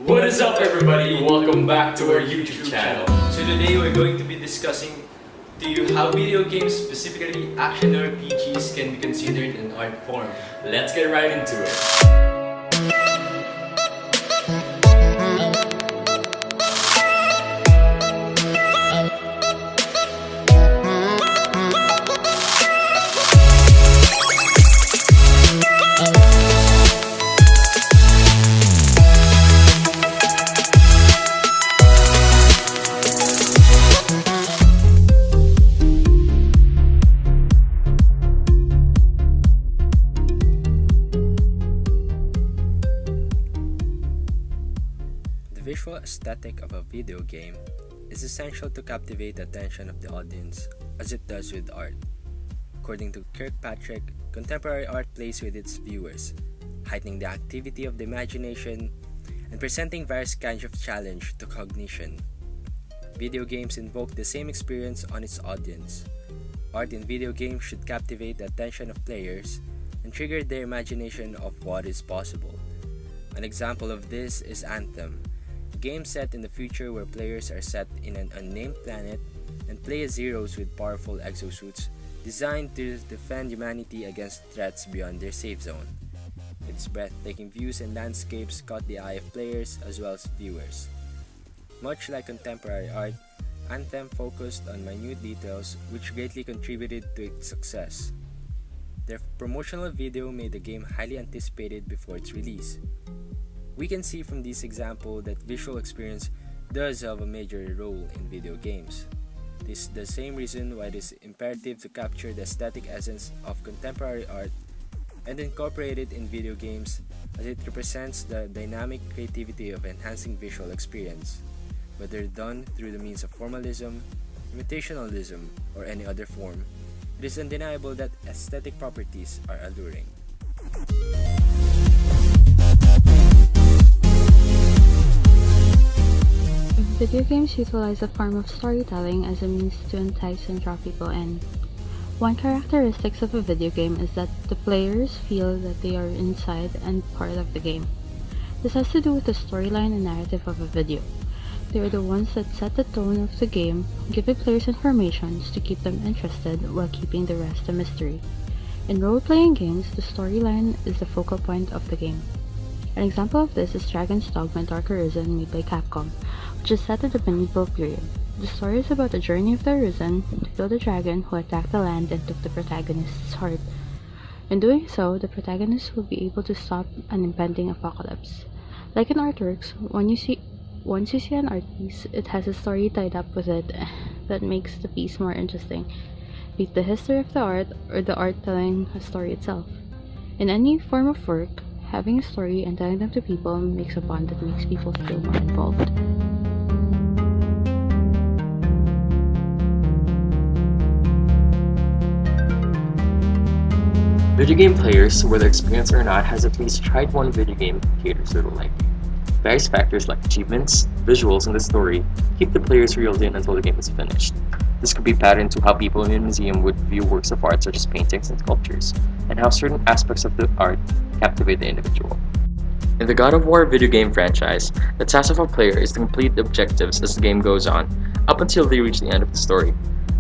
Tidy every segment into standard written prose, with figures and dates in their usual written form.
What is up, everybody? Welcome back to our YouTube channel. So today we're going to be discussing to you how video games, specifically action RPGs, can be considered an art form. Let's get right into it. The visual aesthetic of a video game is essential to captivate the attention of the audience, as it does with art. According to Kirkpatrick, contemporary art plays with its viewers, heightening the activity of the imagination and presenting various kinds of challenge to cognition. Video games invoke the same experience on its audience. Art in video games should captivate the attention of players and trigger their imagination of what is possible. An example of this is Anthem, a game set in the future where players are set in an unnamed planet and play as heroes with powerful exosuits designed to defend humanity against threats beyond their safe zone. Its breathtaking views and landscapes caught the eye of players as well as viewers. Much like contemporary art, Anthem focused on minute details which greatly contributed to its success. Their promotional video made the game highly anticipated before its release. We can see from this example that visual experience does have a major role in video games. This is the same reason why it is imperative to capture the aesthetic essence of contemporary art and incorporate it in video games, as it represents the dynamic creativity of enhancing visual experience. Whether done through the means of formalism, imitationalism, or any other form, it is undeniable that aesthetic properties are alluring. Video games utilize a form of storytelling as a means to entice and draw people in. One characteristic of a video game is that the players feel that they are inside and part of the game. This has to do with the storyline and narrative of a video. They are the ones that set the tone of the game, giving players information to keep them interested while keeping the rest a mystery. In role-playing games, the storyline is the focal point of the game. An example of this is Dragon's Dogma Dark Arisen made by Capcom, which is set at the medieval period. The story is about the journey of the Arisen to kill the dragon who attacked the land and took the protagonist's heart. In doing so, the protagonist will be able to stop an impending apocalypse. Like in artworks, once you see an art piece, it has a story tied up with it that makes the piece more interesting, be it the history of the art or the art telling a story itself. In any form of work, having a story and telling them to people makes a bond that makes people feel more involved. Video game players, whether experienced or not, has at least tried one video game that caters to their liking. Various factors like achievements, visuals, and the story keep the players reeled in until the game is finished. This could be patterned to how people in a museum would view works of art such as paintings and sculptures, and how certain aspects of the art captivate the individual. In the God of War video game franchise, the task of a player is to complete the objectives as the game goes on, up until they reach the end of the story.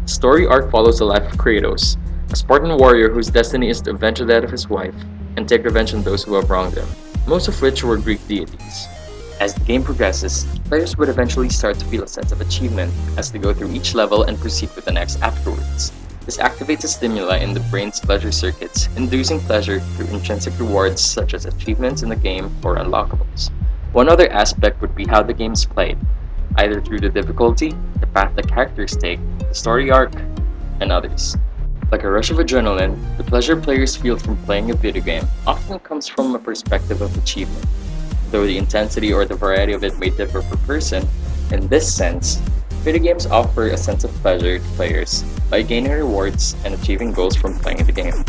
The story arc follows the life of Kratos, a Spartan warrior whose destiny is to avenge the death of his wife and take revenge on those who have wronged him, most of which were Greek deities. As the game progresses, players would eventually start to feel a sense of achievement as they go through each level and proceed with the next afterwards. This activates a stimuli in the brain's pleasure circuits, inducing pleasure through intrinsic rewards such as achievements in the game or unlockables. One other aspect would be how the game is played, either through the difficulty, the path the characters take, the story arc, and others. Like a rush of adrenaline, the pleasure players feel from playing a video game often comes from a perspective of achievement. Though the intensity or the variety of it may differ per person, in this sense, video games offer a sense of pleasure to players by gaining rewards and achieving goals from playing the game.